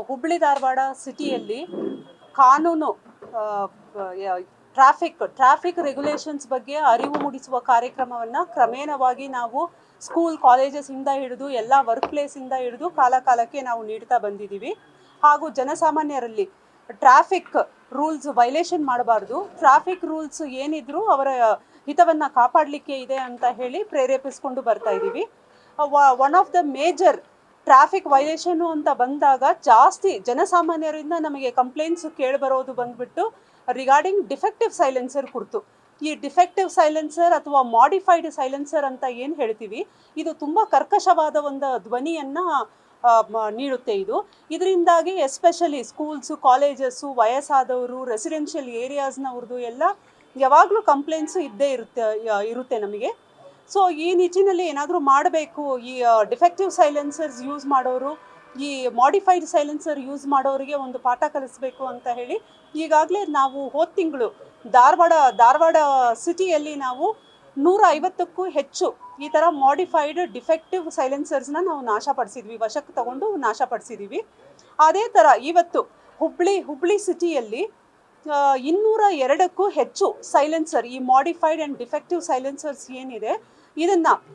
ಹುಬ್ಬಳ್ಳಿ ಧಾರವಾಡ ಸಿಟಿಯಲ್ಲಿ ಕಾನೂನು traffic regulations ಬಗ್ಗೆ ಅರಿವು ಮೂಡಿಸುವ ಕಾರ್ಯಕ್ರಮವನ್ನು ಕ್ರಮೇಣವಾಗಿ ನಾವು ಸ್ಕೂಲ್ ಕಾಲೇಜಸ್ಸಿಂದ ಹಿಡಿದು ಎಲ್ಲ ವರ್ಕ್ ಪ್ಲೇಸಿಂದ ಹಿಡಿದು ಕಾಲಕ್ಕೆ ನಾವು ನೀಡ್ತಾ ಬಂದಿದ್ದೀವಿ. ಹಾಗೂ ಜನಸಾಮಾನ್ಯರಲ್ಲಿ ಟ್ರಾಫಿಕ್ ರೂಲ್ಸ್ ವೈಲೇಷನ್ ಮಾಡಬಾರ್ದು, ಟ್ರಾಫಿಕ್ ರೂಲ್ಸ್ ಏನಿದ್ರು ಅವರ ಹಿತವನ್ನು ಕಾಪಾಡಲಿಕ್ಕೆ ಇದೆ ಅಂತ ಹೇಳಿ ಪ್ರೇರೇಪಿಸ್ಕೊಂಡು ಬರ್ತಾ ಇದ್ದೀವಿ. One of the major traffic violation ಅಂತ ಬಂದಾಗ ಜಾಸ್ತಿ ಜನಸಾಮಾನ್ಯರಿಂದ ನಮಗೆ ಕಂಪ್ಲೇಂಟ್ಸ್ ಕೇಳಿಬರೋದು ಬಂದ್ಬಿಟ್ಟು ರಿಗಾರ್ಡಿಂಗ್ ಡಿಫೆಕ್ಟಿವ್ ಸೈಲೆನ್ಸರ್ ಕುರಿತು. ಈ ಡಿಫೆಕ್ಟಿವ್ ಸೈಲೆನ್ಸರ್ ಅಥವಾ ಮಾಡಿಫೈಡ್ ಸೈಲೆನ್ಸರ್ ಅಂತ ಏನು ಹೇಳ್ತೀವಿ, ಇದು ತುಂಬ ಕರ್ಕಶವಾದ ಒಂದು ಧ್ವನಿಯನ್ನು ನೀಡುತ್ತೆ. ಇದರಿಂದಾಗಿ ಎಸ್ಪೆಷಲಿ ಸ್ಕೂಲ್ಸು, ಕಾಲೇಜಸ್ಸು, ವಯಸ್ಸಾದವರು, ರೆಸಿಡೆನ್ಷಿಯಲ್ ಏರಿಯಾಸ್ನವ್ರದ್ದು ಎಲ್ಲ ಯಾವಾಗಲೂ ಕಂಪ್ಲೇಂಟ್ಸು ಇರುತ್ತೆ ನಮಗೆ. ಸೊ ಈ ನಿಟ್ಟಿನಲ್ಲಿ ಏನಾದರೂ ಮಾಡಬೇಕು, ಈ ಡಿಫೆಕ್ಟಿವ್ ಸೈಲೆನ್ಸರ್ಸ್ ಯೂಸ್ ಮಾಡೋರು, ಈ ಮಾಡಿಫೈಡ್ ಸೈಲೆನ್ಸರ್ ಯೂಸ್ ಮಾಡೋರಿಗೆ ಒಂದು ಪಾಠ ಕಲಿಸ್ಬೇಕು ಅಂತ ಹೇಳಿ ಈಗಾಗಲೇ ನಾವು ಹೋದ ತಿಂಗಳು ಧಾರವಾಡ ಸಿಟಿಯಲ್ಲಿ ನಾವು 150ಕ್ಕೂ ಹೆಚ್ಚು ಈ ಥರ ಮಾಡಿಫೈಡ್ ಡಿಫೆಕ್ಟಿವ್ ಸೈಲೆನ್ಸರ್ಸ್ನ ನಾವು ವಶಕ್ಕೆ ತಗೊಂಡು ನಾಶಪಡಿಸಿದ್ದೀವಿ. ಅದೇ ಥರ ಇವತ್ತು ಹುಬ್ಳಿ ಸಿಟಿಯಲ್ಲಿ 202ಕ್ಕೂ ಹೆಚ್ಚು ಸೈಲೆನ್ಸರ್, ಈ ಮಾಡಿಫೈಡ್ ಆ್ಯಂಡ್ ಡಿಫೆಕ್ಟಿವ್ ಸೈಲೆನ್ಸರ್ಸ್ ಏನಿದೆ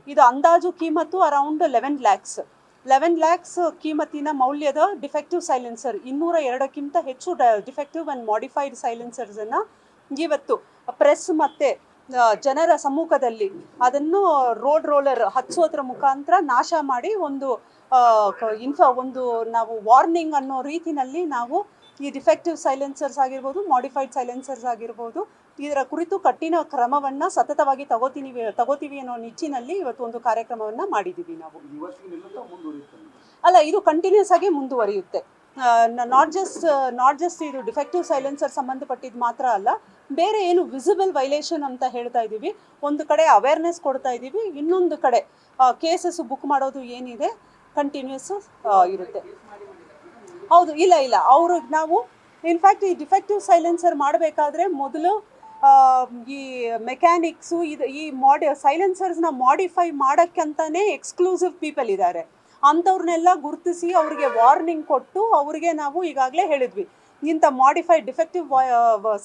ಇದು ಅಂದಾಜು ಕೀಮತ್ತು ಅರೌಂಡ್ 11 ಲ್ಯಾಕ್ಸ್ ಕೀಮತ್ತಿನ ಮೌಲ್ಯದ ಡಿಫೆಕ್ಟಿವ್ ಸೈಲೆನ್ಸರ್, 202ಕ್ಕಿಂತ ಹೆಚ್ಚು ಡಿಫೆಕ್ಟಿವ್ ಆ್ಯಂಡ್ ಮಾಡಿಫೈಡ್ ಸೈಲೆನ್ಸರ್ಸನ್ನು ಇವತ್ತು ಪ್ರೆಸ್ ಮತ್ತು ಜನರ ಸಮ್ಮುಖದಲ್ಲಿ ಅದನ್ನು ರೋಡ್ ರೋಲರ್ ಹಚ್ಚೋದ್ರ ಮುಖಾಂತರ ನಾಶ ಮಾಡಿ ಒಂದು ನಾವು ವಾರ್ನಿಂಗ್ ಅನ್ನೋ ರೀತಿಯಲ್ಲಿ ನಾವು ಈ ಡಿಫೆಕ್ಟಿವ್ ಸೈಲೆನ್ಸರ್ಸ್ ಆಗಿರ್ಬೋದು, ಮಾಡಿಫೈಡ್ ಸೈಲೆನ್ಸರ್ಸ್ ಆಗಿರ್ಬೋದು, ಇದರ ಕುರಿತು ಕಠಿಣ ಕ್ರಮವನ್ನು ಸತತವಾಗಿ ತಗೋತೀವಿ ಅನ್ನೋ ನಿಟ್ಟಿನಲ್ಲಿ ಇವತ್ತು ಒಂದು ಕಾರ್ಯಕ್ರಮವನ್ನು ಮಾಡಿದ್ದೀವಿ ನಾವು. ಅಲ್ಲ, ಇದು ಕಂಟಿನ್ಯೂಸ್ ಆಗಿ ಮುಂದುವರಿಯುತ್ತೆ. ನಾಟ್ ಜಸ್ಟ್ ಇದು ಡಿಫೆಕ್ಟಿವ್ ಸೈಲೆನ್ಸರ್ ಸಂಬಂಧಪಟ್ಟಿದ್ದು ಮಾತ್ರ ಅಲ್ಲ, ಬೇರೆ ಏನು ವಿಸಿಬಲ್ ವೈಲೇಷನ್ ಅಂತ ಹೇಳ್ತಾ ಇದ್ದೀವಿ, ಒಂದು ಕಡೆ ಅವೇರ್ನೆಸ್ ಕೊಡ್ತಾ ಇದ್ದೀವಿ, ಇನ್ನೊಂದು ಕಡೆ ಕೇಸಸ್ ಬುಕ್ ಮಾಡೋದು ಏನಿದೆ ಕಂಟಿನ್ಯೂಸ್ ಇರುತ್ತೆ. ಹೌದು, ಇಲ್ಲ ನಾವು ಇನ್ಫ್ಯಾಕ್ಟ್ ಈ ಡಿಫೆಕ್ಟಿವ್ ಸೈಲೆನ್ಸರ್ ಮಾಡಬೇಕಾದ್ರೆ ಮೊದಲು ಈ ಮೆಕ್ಯಾನಿಕ್ಸು ಈ ಸೈಲೆನ್ಸರ್ಸ್ನ ಮಾಡಿಫೈ ಮಾಡೋಕ್ಕಂತಾನೆ ಎಕ್ಸ್ಕ್ಲೂಸಿವ್ ಪೀಪಲ್ ಇದ್ದಾರೆ. ಅಂಥವ್ರನ್ನೆಲ್ಲ ಗುರುತಿಸಿ ಅವ್ರಿಗೆ ವಾರ್ನಿಂಗ್ ಕೊಟ್ಟು ಅವ್ರಿಗೆ ನಾವು ಈಗಾಗಲೇ ಹೇಳಿದ್ವಿ, ಇಂಥ ಡಿಫೆಕ್ಟಿವ್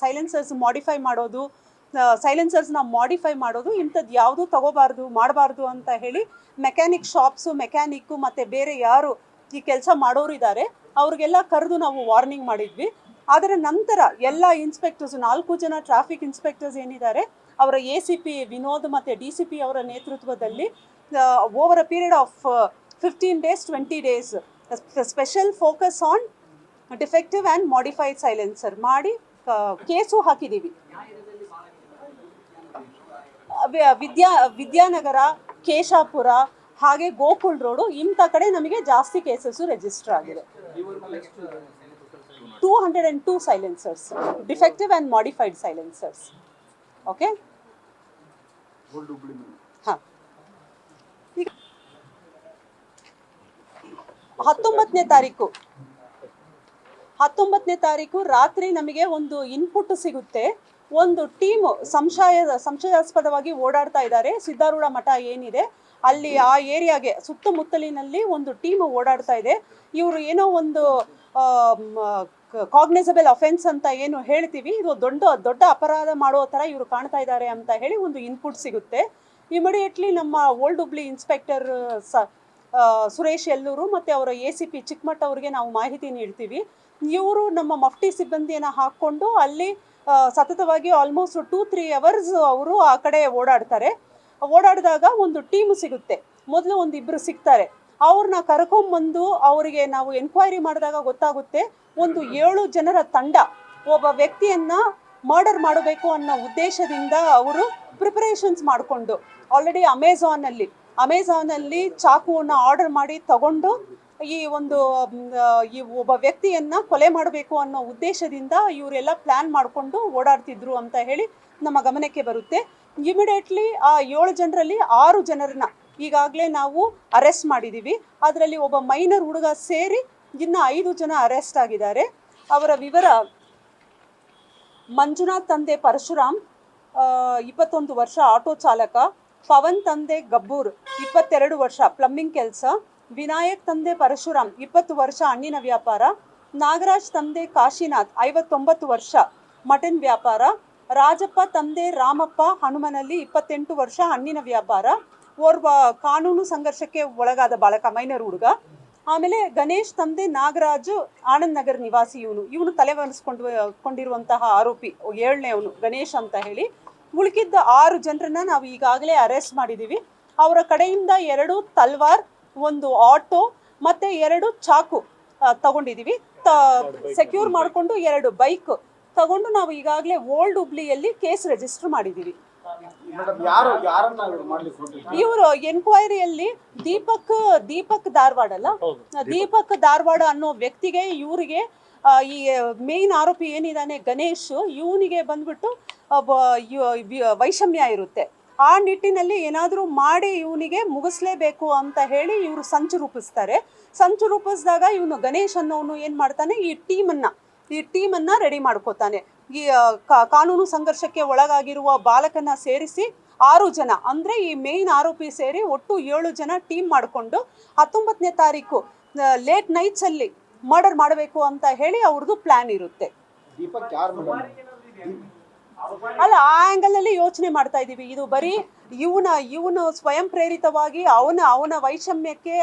ಸೈಲೆನ್ಸರ್ಸ್ ಸೈಲೆನ್ಸರ್ಸ್ನ ಮಾಡಿಫೈ ಮಾಡೋದು ಇಂಥದ್ದು ಯಾವುದೂ ಮಾಡಬಾರ್ದು ಅಂತ ಹೇಳಿ ಮೆಕ್ಯಾನಿಕ್ಕು ಮತ್ತು ಬೇರೆ ಯಾರು ಈ ಕೆಲಸ ಮಾಡೋರು ಇದ್ದಾರೆ ಅವ್ರಿಗೆಲ್ಲ ಕರೆದು ನಾವು ವಾರ್ನಿಂಗ್ ಮಾಡಿದ್ವಿ. ಅದರ ನಂತರ ಎಲ್ಲ ಇನ್ಸ್ಪೆಕ್ಟರ್ಸ್, 4 ಜನ ಟ್ರಾಫಿಕ್ ಇನ್ಸ್ಪೆಕ್ಟರ್ಸ್ ಏನಿದ್ದಾರೆ, ಅವರ ACP ವಿನೋದ್ ಮತ್ತು DCP ಅವರ ನೇತೃತ್ವದಲ್ಲಿ over a period of 15 days 20 days special focus on defective and modified silencer ಮಾಡಿ ಕೇಸು ಹಾಕಿದ್ದೀವಿ. ವಿದ್ಯಾನಗರ, ಕೇಶಾಪುರ, ಹಾಗೆ ಗೋಕುಲ್ ರೋಡು, ಇಂಥ ಕಡೆ ನಮಗೆ ಜಾಸ್ತಿ ಕೇಸಸ್ಸು ರಿಜಿಸ್ಟರ್ ಆಗಿದೆ. 202 ಸೈಲೆನ್ಸರ್ಸ್, ಡಿಫೆಕ್ಟಿವ್ ಆ್ಯಂಡ್ ಮಾಡಿಫೈಡ್ ಸೈಲೆನ್ಸರ್ಸ್. ಓಕೆ, ಹಾಂ. 19ನೇ ತಾರೀಕು ರಾತ್ರಿ ನಮಗೆ ಒಂದು ಇನ್ಪುಟ್ ಸಿಗುತ್ತೆ. ಒಂದು ಟೀಮು ಸಂಶಯಾಸ್ಪದವಾಗಿ ಓಡಾಡ್ತಾ ಇದ್ದಾರೆ. ಸಿದ್ಧಾರೂಢ ಮಠ ಏನಿದೆ ಅಲ್ಲಿ ಆ ಏರಿಯಾಗೆ ಸುತ್ತಮುತ್ತಲಿನಲ್ಲಿ ಒಂದು ಟೀಮು ಓಡಾಡ್ತಾ ಇದೆ. ಇವರು ಏನೋ ಒಂದು ಕಾಗ್ನಿಸಬಲ್ ಅಫೆನ್ಸ್ ಅಂತ ಏನು ಹೇಳ್ತೀವಿ, ಇದು ದೊಡ್ಡ ಅಪರಾಧ ಮಾಡೋ ಥರ ಇವರು ಕಾಣ್ತಾ ಇದ್ದಾರೆ ಅಂತ ಹೇಳಿ ಒಂದು ಇನ್ಪುಟ್ ಸಿಗುತ್ತೆ. ಇಮಿಡಿಯೇಟ್ಲಿ ನಮ್ಮ ಓಲ್ಡ್ ಹುಬ್ಳಿ ಇನ್ಸ್ಪೆಕ್ಟರ್ ಸುರೇಶ್ ಯಲ್ಲೂರು ಮತ್ತು ಅವರ ACP ಚಿಕ್ಕಮಠ ಅವ್ರಿಗೆ ನಾವು ಮಾಹಿತಿ ನೀಡ್ತೀವಿ. ಇವರು ನಮ್ಮ ಮಫ್ಟಿ ಸಿಬ್ಬಂದಿಯನ್ನು ಹಾಕ್ಕೊಂಡು ಅಲ್ಲಿ ಸತತವಾಗಿ ಆಲ್ಮೋಸ್ಟ್ 2-3 hours ಅವರು ಆ ಕಡೆ ಓಡಾಡಿದಾಗ ಒಂದು ಟೀಮು ಸಿಗುತ್ತೆ. ಮೊದಲು ಒಂದಿಬ್ಬರು ಸಿಗ್ತಾರೆ, ಅವ್ರನ್ನ ಕರ್ಕೊಂಬಂದು ಅವರಿಗೆ ನಾವು ಎನ್ಕ್ವೈರಿ ಮಾಡಿದಾಗ ಗೊತ್ತಾಗುತ್ತೆ, ಒಂದು 7 ಜನರ ತಂಡ ಒಬ್ಬ ವ್ಯಕ್ತಿಯನ್ನು ಮರ್ಡರ್ ಮಾಡಬೇಕು ಅನ್ನೋ ಉದ್ದೇಶದಿಂದ ಅವರು ಪ್ರಿಪರೇಷನ್ಸ್ ಮಾಡಿಕೊಂಡು ಆಲ್ರೆಡಿ ಅಮೆಝಾನಲ್ಲಿ ಚಾಕುವನ್ನು ಆರ್ಡರ್ ಮಾಡಿ ತಗೊಂಡು ಈ ಒಬ್ಬ ವ್ಯಕ್ತಿಯನ್ನು ಕೊಲೆ ಮಾಡಬೇಕು ಅನ್ನೋ ಉದ್ದೇಶದಿಂದ ಇವರೆಲ್ಲ ಪ್ಲ್ಯಾನ್ ಮಾಡಿಕೊಂಡು ಓಡಾಡ್ತಿದ್ರು ಅಂತ ಹೇಳಿ ನಮ್ಮ ಗಮನಕ್ಕೆ ಬರುತ್ತೆ. ಇಮಿಡಿಯೇಟ್ಲಿ ಆ 7 ಜನರಲ್ಲಿ 6 ಜನರನ್ನ ಈಗಾಗಲೇ ನಾವು ಅರೆಸ್ಟ್ ಮಾಡಿದ್ದೀವಿ. ಅದರಲ್ಲಿ ಒಬ್ಬ ಮೈನರ್ ಹುಡುಗ ಸೇರಿ ಇನ್ನು 5 ಜನ ಅರೆಸ್ಟ್ ಆಗಿದ್ದಾರೆ. ಅವರ ವಿವರ: ಮಂಜುನಾಥ್ ತಂದೆ ಪರಶುರಾಮ್ 21 ವರ್ಷ ಆಟೋ ಚಾಲಕ, ಪವನ್ ತಂದೆ ಗಬ್ಬೂರ್ 22 ವರ್ಷ ಪ್ಲಂಬಿಂಗ್ ಕೆಲಸ, ವಿನಾಯಕ್ ತಂದೆ ಪರಶುರಾಮ್ 20 ವರ್ಷ ಹಣ್ಣಿನ ವ್ಯಾಪಾರ, ನಾಗರಾಜ್ ತಂದೆ ಕಾಶಿನಾಥ್ 59 ವರ್ಷ ಮಟನ್ ವ್ಯಾಪಾರ, ರಾಜಪ್ಪ ತಂದೆ ರಾಮಪ್ಪ ಹನುಮನಲ್ಲಿ 28 ವರ್ಷ ಹಣ್ಣಿನ ವ್ಯಾಪಾರ, ಓರ್ವ ಕಾನೂನು ಸಂಘರ್ಷಕ್ಕೆ ಒಳಗಾದ ಬಾಲಕ ಮೈನರ್ ಹುಡುಗ. ಆಮೇಲೆ ಗಣೇಶ್ ತಂದೆ ನಾಗರಾಜು ಆನಂದ್ ನಗರ್ ನಿವಾಸಿ, ಇವನು ತಲೆ ಕೊಂಡಿರುವಂತಹ ಆರೋಪಿ 7ನೇ ಅವನು ಗಣೇಶ್ ಅಂತ ಹೇಳಿ. ಉಳಿಕಿದ್ದ 6 ಜನರನ್ನ ನಾವು ಈಗಾಗಲೇ ಅರೆಸ್ಟ್ ಮಾಡಿದ್ದೀವಿ. ಅವರ ಕಡೆಯಿಂದ 2 ತಲ್ವಾರ್, 1 ಆಟೋ ಮತ್ತೆ 2 ಚಾಕು ತಗೊಂಡಿದ್ದೀವಿ. ಸೆಕ್ಯೂರ್ ಮಾಡಿಕೊಂಡು 2 ಬೈಕ್ ತಗೊಂಡು ನಾವು ಈಗಾಗಲೇ ಓಲ್ಡ್ ಹುಬ್ಳಿಯಲ್ಲಿ ಕೇಸ್ ರಿಜಿಸ್ಟರ್ ಮಾಡಿದ್ದೀವಿ. ಇವರು ಎನ್ಕ್ವೈರಿಯಲ್ಲಿ ದೀಪಕ್ ಧಾರವಾಡ ಅಲ್ಲ, ದೀಪಕ್ ಧಾರವಾಡ ಅನ್ನೋ ವ್ಯಕ್ತಿಗೆ, ಇವರಿಗೆ ಈ ಮೇನ್ ಆರೋಪಿ ಏನಿದಾನೆ ಗಣೇಶ್, ಇವನಿಗೆ ಬಂದ್ಬಿಟ್ಟು ವೈಷಮ್ಯ ಇರುತ್ತೆ. ಆ ನಿಟ್ಟಿನಲ್ಲಿ ಏನಾದರೂ ಮಾಡಿ ಇವನಿಗೆ ಮುಗಿಸ್ಲೇಬೇಕು ಅಂತ ಹೇಳಿ ಇವರು ಸಂಚು ರೂಪಿಸ್ತಾರೆ. ಸಂಚು ರೂಪಿಸಿದಾಗ ಇವನು ಗಣೇಶ್ ಅನ್ನೋನು ಏನು ಮಾಡ್ತಾನೆ, ಈ ಟೀಮನ್ನು ರೆಡಿ ಮಾಡ್ಕೋತಾನೆ. ಈ ಕಾನೂನು ಸಂಘರ್ಷಕ್ಕೆ ಒಳಗಾಗಿರುವ ಬಾಲಕನ ಸೇರಿಸಿ 6 ಜನ, ಅಂದರೆ ಈ ಮೇನ್ ಆರೋಪಿ ಸೇರಿ ಒಟ್ಟು 7 ಜನ ಟೀಮ್ ಮಾಡಿಕೊಂಡು 19ನೇ ತಾರೀಕು ಲೇಟ್ ನೈಟ್ಸಲ್ಲಿ ಮರ್ಡರ್ ಮಾಡಬೇಕು ಅಂತ ಹೇಳಿ ಅವ್ರದ್ದು ಪ್ಲ್ಯಾನ್ ಇರುತ್ತೆ. ಅಲ್ಲ, ಆ ಆ್ಯಂಗಲಲ್ಲಿ ಯೋಚನೆ ಮಾಡ್ತಾ ಇದ್ದೀವಿ. ಇದು ಬರೀ ಇವನು ಸ್ವಯಂ ಪ್ರೇರಿತವಾಗಿ ಅವನ ವೈಷಮ್ಯಕ್ಕೆ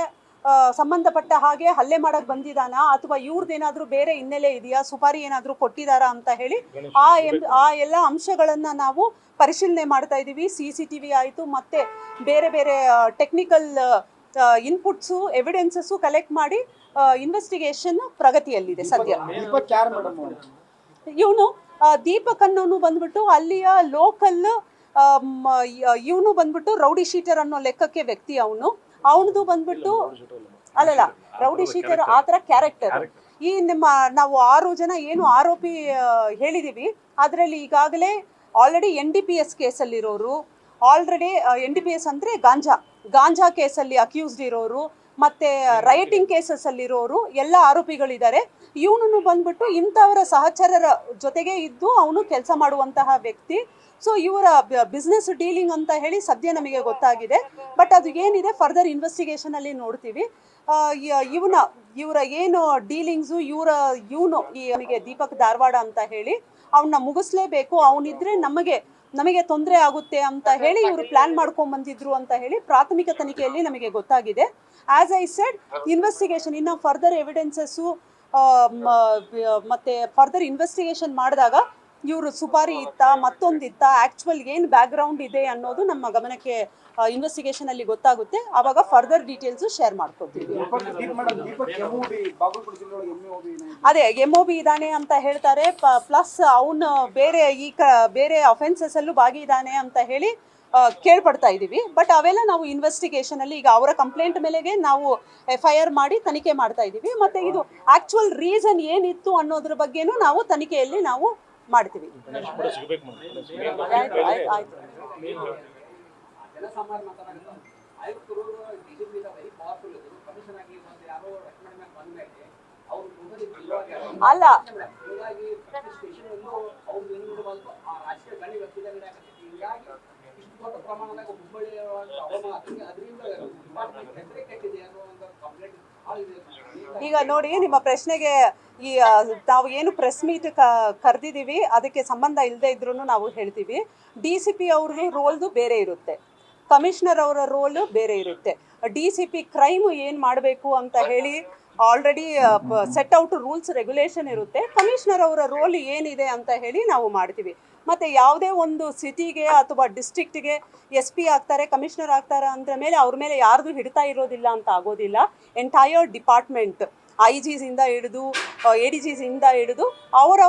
ಸಂಬಂಧಪಟ್ಟ ಹಾಗೆ ಹಲ್ಲೆ ಮಾಡಕ್ ಬಂದಿದ್ದಾನಾ, ಅಥವಾ ಇವ್ರದ್ದೇನಾದ್ರೂ ಬೇರೆ ಹಿನ್ನೆಲೆ ಇದೆಯಾ, ಸುಪಾರಿ ಏನಾದರೂ ಕೊಟ್ಟಿದ್ದಾರಾ ಅಂತ ಹೇಳಿ ಆ ಎಲ್ಲ ಅಂಶಗಳನ್ನು ನಾವು ಪರಿಶೀಲನೆ ಮಾಡ್ತಾ ಇದ್ದೀವಿ. CCTV ಆಯಿತು, ಮತ್ತೆ ಬೇರೆ ಬೇರೆ ಟೆಕ್ನಿಕಲ್ ಇನ್ಪುಟ್ಸು ಎವಿಡೆನ್ಸಸ್ಸು ಕಲೆಕ್ಟ್ ಮಾಡಿ ಇನ್ವೆಸ್ಟಿಗೇಷನ್ ಪ್ರಗತಿಯಲ್ಲಿದೆ ಸದ್ಯ. ಇವನು ದೀಪಕ್ ಅನ್ನೋನು ಬಂದ್ಬಿಟ್ಟು ಅಲ್ಲಿಯ ಲೋಕಲ್, ಇವನು ಬಂದ್ಬಿಟ್ಟು ರೌಡಿ ಶೀಟರ್ ಅನ್ನೋ ಲೆಕ್ಕಕ್ಕೆ ವ್ಯಕ್ತಿ. ಅವನದು ಬಂದ್ಬಿಟ್ಟು ಅಲ್ಲಲ್ಲ, ರೌಡಿ ಶೀಟರ್ ಆ ಥರ ಕ್ಯಾರೆಕ್ಟರ್. ಈ ನಾವು 6 ಜನ ಏನು ಆರೋಪಿ ಹೇಳಿದೀವಿ, ಅದರಲ್ಲಿ ಈಗಾಗಲೇ ಆಲ್ರೆಡಿ NDPS ಕೇಸಲ್ಲಿರೋರು, ಆಲ್ರೆಡಿ NDPS ಅಂದರೆ ಗಾಂಜಾ ಕೇಸಲ್ಲಿ ಅಕ್ಯೂಸ್ಡ್ ಇರೋರು, ಮತ್ತೆ ರೈಟಿಂಗ್ ಕೇಸಸ್ಸಲ್ಲಿರೋರು ಎಲ್ಲ ಆರೋಪಿಗಳಿದ್ದಾರೆ. ಇವನು ಬಂದ್ಬಿಟ್ಟು ಇಂಥವರ ಸಹಚರರ ಜೊತೆಗೆ ಇದ್ದು ಅವನು ಕೆಲಸ ಮಾಡುವಂತಹ ವ್ಯಕ್ತಿ. ಸೊ ಇವರ ಬಿಸ್ನೆಸ್ ಡೀಲಿಂಗ್ ಅಂತ ಹೇಳಿ ಸದ್ಯ ನಮಗೆ ಗೊತ್ತಾಗಿದೆ. ಬಟ್ ಅದು ಏನಿದೆ ಫರ್ದರ್ ಇನ್ವೆಸ್ಟಿಗೇಷನಲ್ಲಿ ನೋಡ್ತೀವಿ. ಇವರ ಏನು ಡೀಲಿಂಗ್ಸು, ಇವನು ಅವನಿಗೆ ದೀಪಕ್ ಧಾರವಾಡ ಅಂತ ಹೇಳಿ ಅವನ್ನ ಮುಗಿಸ್ಲೇಬೇಕು, ಅವನಿದ್ರೆ ನಮಗೆ ತೊಂದರೆ ಆಗುತ್ತೆ ಅಂತ ಹೇಳಿ ಇವರು ಪ್ಲಾನ್ ಮಾಡ್ಕೊಂಡ್ ಬಂದಿದ್ರು ಅಂತ ಹೇಳಿ ಪ್ರಾಥಮಿಕ ತನಿಖೆಯಲ್ಲಿ ನಮಗೆ ಗೊತ್ತಾಗಿದೆ. ಆಸ್ ಐ ಸೆಡ್, ಇನ್ವೆಸ್ಟಿಗೇಷನ್ ಇನ್ನು ಫರ್ದರ್ ಎವಿಡೆನ್ಸಸ್ಸು ಮತ್ತೆ ಫರ್ದರ್ ಇನ್ವೆಸ್ಟಿಗೇಷನ್ ಮಾಡಿದಾಗ ಇವರು ಸುಪಾರಿ ಮತ್ತೊಂದಿತ್ತ ಆಕ್ಚುಯಲ್ ಏನು ಬ್ಯಾಕ್ಗ್ರೌಂಡ್ ಇದೆ ಅನ್ನೋದು ನಮ್ಮ ಗಮನಕ್ಕೆ ಇನ್ವೆಸ್ಟಿಗೇಷನ್ ಅಲ್ಲಿ ಗೊತ್ತಾಗುತ್ತೆ. ಆವಾಗ ಫರ್ದರ್ ಡೀಟೇಲ್ಸ್ ಶೇರ್ ಮಾಡ್ಕೊತೀವಿ. ಅದೇ MOB ಇದ್ದಾನೆ ಅಂತ ಹೇಳ್ತಾರೆ, ಪ್ಲಸ್ ಅವನು ಬೇರೆ ಅಫೆನ್ಸಸ್ ಅಲ್ಲೂ ಭಾಗಿದ್ದಾನೆ ಅಂತ ಹೇಳಿ ಕೇಳ್ಪಡ್ತಾ ಇದ್ದೀವಿ. ಬಟ್ ಅವೆಲ್ಲ ನಾವು ಇನ್ವೆಸ್ಟಿಗೇಷನ್ ಅಲ್ಲಿ ಈಗ ಅವರ ಕಂಪ್ಲೇಂಟ್ ಮೇಲೆಗೆ ನಾವು FIR ಮಾಡಿ ತನಿಖೆ ಮಾಡ್ತಾ ಇದ್ದೀವಿ. ಮತ್ತೆ ಇದು ಆಕ್ಚುಯಲ್ ರೀಸನ್ ಏನಿತ್ತು ಅನ್ನೋದ್ರ ಬಗ್ಗೆನೂ ನಾವು ತನಿಖೆಯಲ್ಲಿ ನಾವು ಮಾಡ್ತೀವಿ. ಅಲ್ಲ, ಈಗ ನೋಡಿ, ನಿಮ್ಮ ಪ್ರಶ್ನೆಗೆ ನಾವು ಏನು ಪ್ರೆಸ್ ಮೀಟ್ ಕರೆದಿದ್ದೀವಿ ಅದಕ್ಕೆ ಸಂಬಂಧ ಇಲ್ಲದೆ ಇದ್ರೂ ನಾವು ಹೇಳ್ತೀವಿ. DCP ಅವ್ರ ರೋಲ್ದು ಬೇರೆ ಇರುತ್ತೆ, ಕಮಿಷನರ್ ಅವರ ರೋಲು ಬೇರೆ ಇರುತ್ತೆ. DCP ಕ್ರೈಮ್ ಏನು ಮಾಡಬೇಕು ಅಂತ ಹೇಳಿ already set out rules regulation ಇರುತ್ತೆ. ಕಮಿಷನರ್ ಅವರ ರೋಲ್ ಏನಿದೆ ಅಂತ ಹೇಳಿ ನಾವು ಮಾಡ್ತೀವಿ. ಮತ್ತು ಯಾವುದೇ ಒಂದು ಸಿಟಿಗೆ ಅಥವಾ ಡಿಸ್ಟ್ರಿಕ್ಟ್ಗೆ SP ಆಗ್ತಾರೆ, ಕಮಿಷನರ್ ಆಗ್ತಾರೆ ಅಂದ್ರ ಮೇಲೆ ಅವ್ರ ಮೇಲೆ ಯಾರ್ದು ಹಿಡಿತಾ ಇರೋದಿಲ್ಲ ಅಂತ ಆಗೋದಿಲ್ಲ. ಎಂಟೈರ್ ಡಿಪಾರ್ಟ್ಮೆಂಟ್ IGಸಿಂದ ಹಿಡಿದು ADGಸಿಂದ ಹಿಡಿದು ಅವರ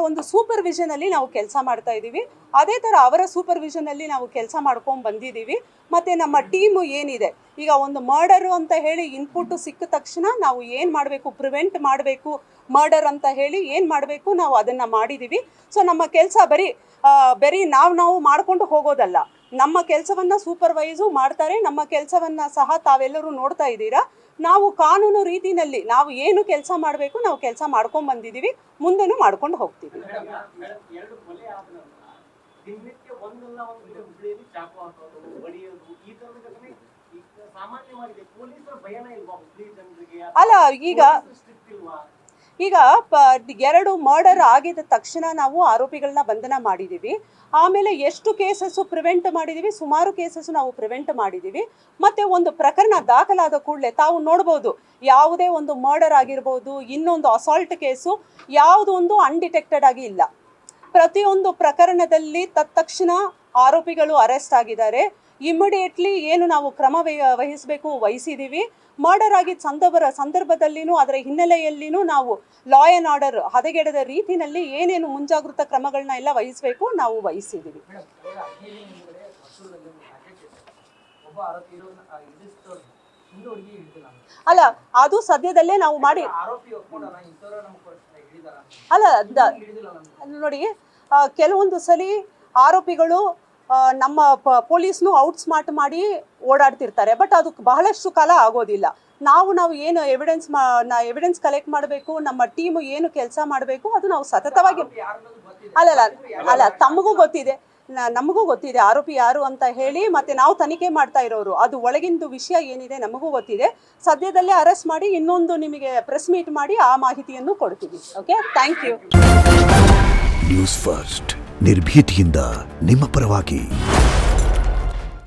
ಒಂದು ಸೂಪರ್ವಿಷನಲ್ಲಿ ನಾವು ಕೆಲಸ ಮಾಡ್ತಾ ಇದ್ದೀವಿ. ಅದೇ ಥರ ಅವರ ಸೂಪರ್ವಿಷನಲ್ಲಿ ನಾವು ಕೆಲಸ ಮಾಡ್ಕೊಂಡು ಬಂದಿದ್ದೀವಿ. ಮತ್ತು ನಮ್ಮ ಟೀಮು ಏನಿದೆ, ಈಗ ಒಂದು ಮರ್ಡರು ಅಂತ ಹೇಳಿ ಇನ್ಪುಟ್ ಸಿಕ್ಕ ತಕ್ಷಣ ನಾವು ಏನು ಮಾಡಬೇಕು, ಪ್ರಿವೆಂಟ್ ಮಾಡಬೇಕು ಮರ್ಡರ್ ಅಂತ ಹೇಳಿ ಏನು ಮಾಡಬೇಕು ನಾವು ಅದನ್ನು ಮಾಡಿದ್ದೀವಿ. ಸೊ ನಮ್ಮ ಕೆಲಸ ಬರೀ ನಾವು ಮಾಡ್ಕೊಂಡು ಹೋಗೋದಲ್ಲ, ನಮ್ಮ ಕೆಲಸವನ್ನು ಸೂಪರ್ವೈಸು ಮಾಡ್ತಾರೆ. ನಮ್ಮ ಕೆಲಸವನ್ನು ಸಹ ತಾವೆಲ್ಲರೂ ನೋಡ್ತಾ ಇದ್ದೀರಾ. ನಾವು ಕಾನೂನು ರೀತಿಯಲ್ಲಿ ನಾವು ಏನು ಕೆಲಸ ಮಾಡಬೇಕು ನಾವು ಕೆಲಸ ಮಾಡ್ಕೊಂಡು ಬಂದಿದ್ದೀವಿ, ಮುಂದೆನೂ ಮಾಡ್ಕೊಂಡು ಹೋಗ್ತೀವಿ. ಸಾಮಾನ್ಯವಾಗಿದೆ. ಪೊಲೀಸರ ಭಯನ ಇಲ್ವಾ ಮುಸ್ಲಿಂ ಜನರಿಗೆ? ಅಲ್ಲ, ಈಗ 2 ಮರ್ಡರ್ ಆಗಿದ ತಕ್ಷಣ ನಾವು ಆರೋಪಿಗಳನ್ನ ಬಂಧನ ಮಾಡಿದ್ದೀವಿ. ಆಮೇಲೆ ಎಷ್ಟು ಕೇಸಸ್ಸು ಪ್ರಿವೆಂಟ್ ಮಾಡಿದ್ದೀವಿ, ಸುಮಾರು ಕೇಸಸ್ಸು ನಾವು ಪ್ರಿವೆಂಟ್ ಮಾಡಿದ್ದೀವಿ. ಮತ್ತು ಒಂದು ಪ್ರಕರಣ ದಾಖಲಾದ ಕೂಡಲೇ ತಾವು ನೋಡ್ಬೋದು, ಯಾವುದೇ ಒಂದು ಮರ್ಡರ್ ಆಗಿರ್ಬೋದು, ಇನ್ನೊಂದು ಅಸಾಲ್ಟ್ ಕೇಸು ಯಾವುದೋ ಒಂದು ಅನ್ಡಿಟೆಕ್ಟೆಡ್ ಆಗಿ ಇಲ್ಲ. ಪ್ರತಿಯೊಂದು ಪ್ರಕರಣದಲ್ಲಿ ತಕ್ಷಣ ಆರೋಪಿಗಳು ಅರೆಸ್ಟ್ ಆಗಿದ್ದಾರೆ. ಇಮಿಡಿಯೇಟ್ಲಿ ಏನು ನಾವು ಕ್ರಮ ವಹಿಸಬೇಕು ವಹಿಸಿದ್ದೀವಿ. ಮರ್ಡರ್ ಆಗಿದ್ದ ಸಂದರ್ಭದಲ್ಲಿನೂ ಅದರ ಹಿನ್ನೆಲೆಯಲ್ಲಿನೂ ನಾವು ಲಾ ಆ್ಯಂಡ್ ಆರ್ಡರ್ ಹದಗೆಡದ ರೀತಿಯಲ್ಲಿ ಏನೇನು ಮುಂಜಾಗೃತಾ ಕ್ರಮಗಳನ್ನ ಎಲ್ಲ ವಹಿಸಬೇಕು ನಾವು ವಹಿಸಿದ್ದೀವಿ. ಅಲ್ಲ, ಅದು ಸದ್ಯದಲ್ಲೇ ನಾವು ಮಾಡಿ ಅಲ್ಲ ನೋಡಿ, ಕೆಲವೊಂದು ಸಲ ಆರೋಪಿಗಳು ನಮ್ಮ ಪೊಲೀಸ್ನು ಔಟ್ಸ್ಮಾರ್ಟ್ ಮಾಡಿ ಓಡಾಡ್ತಿರ್ತಾರೆ. ಬಟ್ ಅದಕ್ಕೆ ಬಹಳಷ್ಟು ಕಾಲ ಆಗೋದಿಲ್ಲ. ನಾವು ಏನು ಎವಿಡೆನ್ಸ್ ಕಲೆಕ್ಟ್ ಮಾಡಬೇಕು, ನಮ್ಮ ಟೀಮು ಏನು ಕೆಲಸ ಮಾಡಬೇಕು, ಅದು ನಾವು ಸತತವಾಗಿ ಅಲ್ಲ ತಮಗೂ ಗೊತ್ತಿದೆ, ನಮಗೂ ಗೊತ್ತಿದೆ ಆರೋಪಿ ಯಾರು ಅಂತ ಹೇಳಿ. ಮತ್ತು ನಾವು ತನಿಖೆ ಮಾಡ್ತಾ ಇರೋರು, ಅದು ಒಳಗಿಂದು ವಿಷಯ ಏನಿದೆ ನಮಗೂ ಗೊತ್ತಿದೆ. ಸದ್ಯದಲ್ಲೇ ಅರೆಸ್ಟ್ ಮಾಡಿ ಇನ್ನೊಂದು ನಿಮಗೆ ಪ್ರೆಸ್ ಮೀಟ್ ಮಾಡಿ ಆ ಮಾಹಿತಿಯನ್ನು ಕೊಡ್ತೀವಿ. Okay, thank you. News first, ನಿರ್ಭೀತಿಯಿಂದ ನಿಮ್ಮ ಪರವಾಗಿ.